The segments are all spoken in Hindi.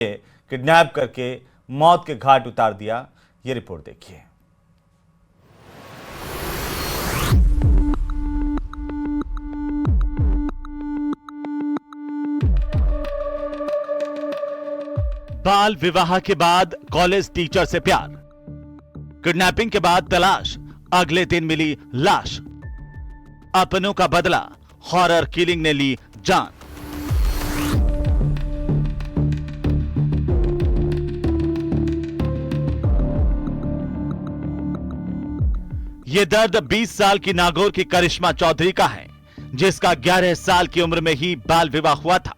किडनैप करके मौत के घाट उतार दिया। ये रिपोर्ट देखिए। बाल विवाह के बाद कॉलेज टीचर से प्यार, किडनैपिंग के बाद तलाश, अगले दिन मिली लाश, अपनों का बदला, हॉरर किलिंग ने ली जान। यह दर्द 20 साल की नागौर की करिश्मा चौधरी का है, जिसका 11 साल की उम्र में ही बाल विवाह हुआ था।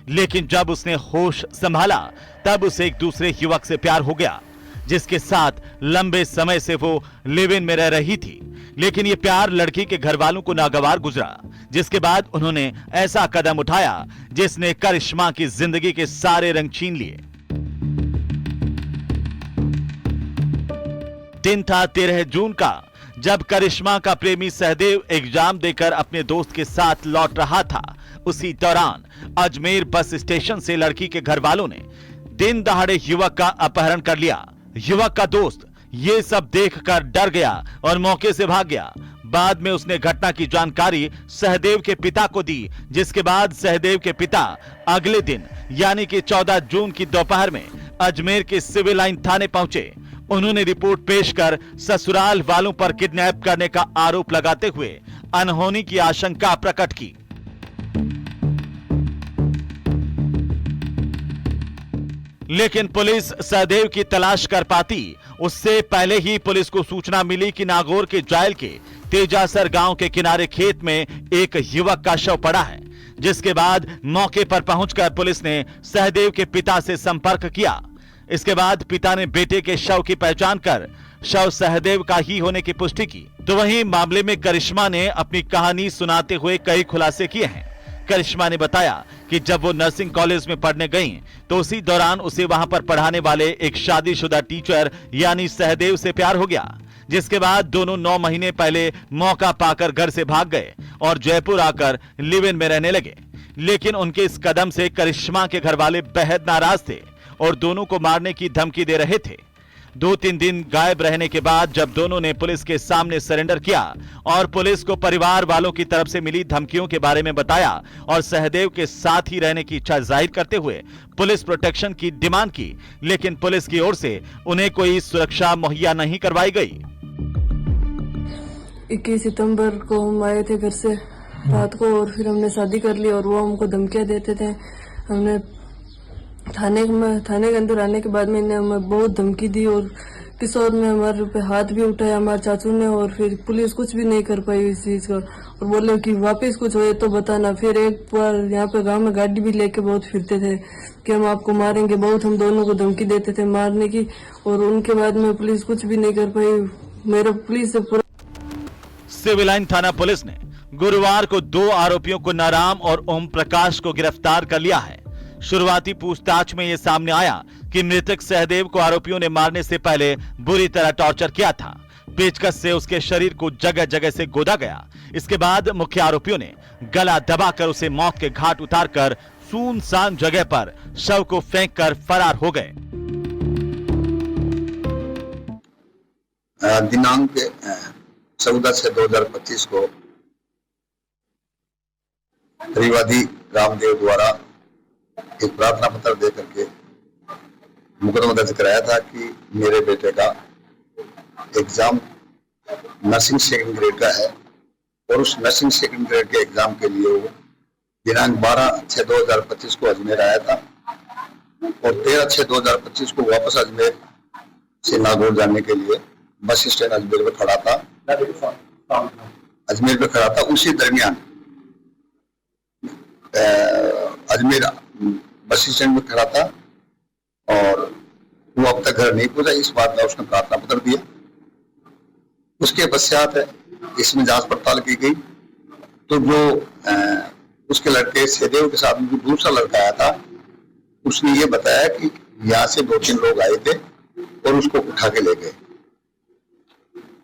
लेकिन जब उसने होश संभाला तब उसे एक दूसरे युवक से प्यार हो गया, जिसके साथ लंबे समय से वो लिव इन में रह रही थी। लेकिन ये प्यार लड़की के घर वालों को नागवार गुजरा, जिसके बाद उन्होंने ऐसा कदम उठाया जिसने करिश्मा की जिंदगी के सारे रंग छीन लिए। दिन था 13 जून का, जब करिश्मा का प्रेमी सहदेव एग्जाम देकर अपने दोस्त के साथ लौट रहा था। उसी दौरान अजमेर बस स्टेशन से लड़की के घर वालों ने दिन दहाड़े युवक का अपहरण कर लिया। युवक का दोस्त ये सब देखकर डर गया और मौके से भाग गया। बाद में उसने घटना की जानकारी सहदेव के पिता को दी, जिसके बाद सहदेव के पिता अगले दिन यानी कि 14 जून की दोपहर में अजमेर के सिविल लाइन थाने पहुंचे। उन्होंने रिपोर्ट पेश कर ससुराल वालों पर किडनैप करने का आरोप लगाते हुए अनहोनी की आशंका प्रकट की। लेकिन पुलिस सहदेव की तलाश कर पाती उससे पहले ही पुलिस को सूचना मिली कि नागौर के जायल के तेजासर गांव के किनारे खेत में एक युवक का शव पड़ा है। जिसके बाद मौके पर पहुंचकर पुलिस ने सहदेव के पिता से संपर्क किया। इसके बाद पिता ने बेटे के शव की पहचान कर शव सहदेव का ही होने की पुष्टि की। तो वहीं मामले में करिश्मा ने अपनी कहानी सुनाते हुए कई खुलासे किए हैं। करिश्मा ने बताया कि जब वो नर्सिंग कॉलेज में पढ़ने गईं, तो उसी दौरान उसे वहां पर पढ़ाने वाले एक शादीशुदा टीचर यानी सहदेव से प्यार हो गया। जिसके बाद दोनों 9 महीने पहले मौका पाकर घर से भाग गए और जयपुर आकर लिव इन में रहने लगे। लेकिन उनके इस कदम से करिश्मा के घर वाले बेहद नाराज थे और दोनों को मारने की धमकी दे रहे थे। 2-3 दिन गायब रहने के बाद जब दोनों ने पुलिस के सामने सरेंडर किया और पुलिस को परिवार वालों की तरफ से मिली धमकियों के बारे में बताया और सहदेव के साथ ही रहने की इच्छा जाहिर करते हुए पुलिस प्रोटेक्शन की डिमांड की, लेकिन पुलिस की ओर से उन्हें कोई सुरक्षा मुहैया नहीं करवाई गई। 21 सितंबर को हम आए थे घर से रात को और फिर हमने शादी कर ली और वो हमको धमकियां देते थे। हमने थाने के अंदर आने के बाद में इन्हें हमें बहुत धमकी दी और किशोर ने हमारे पे हाथ भी उठाया हमारे चाचू ने, और फिर पुलिस कुछ भी नहीं कर पाई इस चीज का और बोले कि वापस कुछ होए तो बताना। फिर एक बार यहाँ पे गांव में गाड़ी भी लेके बहुत फिरते थे कि हम आपको मारेंगे, बहुत हम दोनों को धमकी देते थे मारने की, और उनके बाद में पुलिस कुछ भी नहीं कर पाई। मेरा पुलिस से पूरा सिविल लाइन थाना पुलिस ने गुरुवार को 2 आरोपियों को नाराम और ओम प्रकाश को गिरफ्तार कर लिया है। शुरुआती पूछताछ में यह सामने आया कि मृतक सहदेव को आरोपियों ने मारने से पहले बुरी तरह टॉर्चर किया था। पेचकस से उसके शरीर को जगह जगह से गोदा गया। इसके बाद मुख्य आरोपियों ने गला दबाकर उसे मौत के घाट उतारकर सुनसान जगह पर शव को फेंककर फरार हो गए। दिनांक 14/6/2025 को परिवादी रामदेव द्वारा एक प्रार्थना पत्र दे करके मुकदमा दर्ज कराया था कि मेरे बेटे का एग्जाम नर्सिंग सेकंड ग्रेड का है और उस नर्सिंग सेकंड ग्रेड के एग्जाम के लिए वो दिनांक 12/6/2025 को अजमेर आया था और 13/6/2025 को वापस अजमेर से नागौर जाने के लिए बस स्टैंड अजमेर में खड़ा था। उसी दरमियान अजमेर बस स्टैंड में खड़ा था और वो अब तक घर नहीं पहुंचा। इस बात का उसने प्रार्थना पत्र दिया। उसके पश्चात इसमें जांच पड़ताल की गई तो जो उसके लड़के सहदेव के साथ जो दूसरा लड़का आया था उसने ये बताया कि यहाँ से 2-3 लोग आए थे और उसको उठा के ले गए।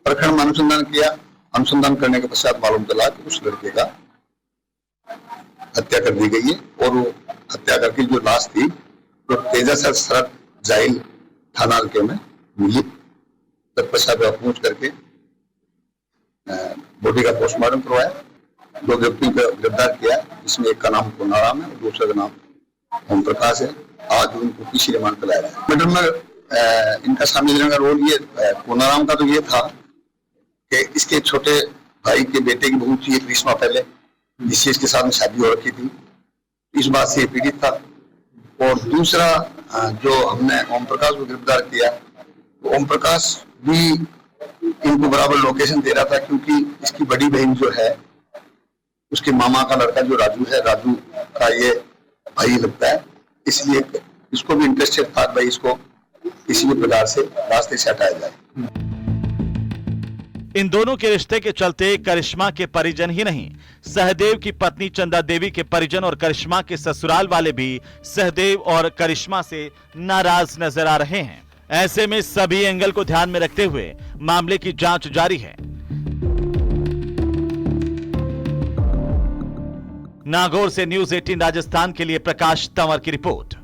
प्रखंड में अनुसंधान किया। अनुसंधान करने के पश्चात मालूम चला कि उस लड़के का हत्या कर दी गई है और वो हत्या करके जो लाश थी तो तेजासर सड़क जाइल थाना हल्के में मिली। तत्पश्चात वह पहुंच करके बॉडी का पोस्टमार्टम करवाया। 2 व्यक्तियों को गिरफ्तार किया, जिसमें एक का नाम कोनाराम है और दूसरे का नाम ओम प्रकाश है। आज उनको पीसी रिमांड पर लाया है। मैडम में इनका शामिल रहने का रोल ये कोनाराम का तो ये था कि इसके छोटे भाई के बेटे की बहू थी एक 20 माह पहले, जिससे इसके साथ में शादी हो रखी थी। इस बात से पीड़ित था। और दूसरा जो हमने ओम प्रकाश को गिरफ्तार किया, तो ओम प्रकाश भी इनको बराबर लोकेशन दे रहा था, क्योंकि इसकी बड़ी बहन जो है उसके मामा का लड़का जो राजू है, राजू का ये भाई लगता है, इसलिए इसको भी इंटरेस्टेड था भाई इसको किसी भी प्रकार से रास्ते से हटाया जाए। इन दोनों के रिश्ते के चलते करिश्मा के परिजन ही नहीं, सहदेव की पत्नी चंदा देवी के परिजन और करिश्मा के ससुराल वाले भी सहदेव और करिश्मा से नाराज नजर आ रहे हैं। ऐसे में सभी एंगल को ध्यान में रखते हुए मामले की जांच जारी है। नागौर से न्यूज़ 18 राजस्थान के लिए प्रकाश तंवर की रिपोर्ट।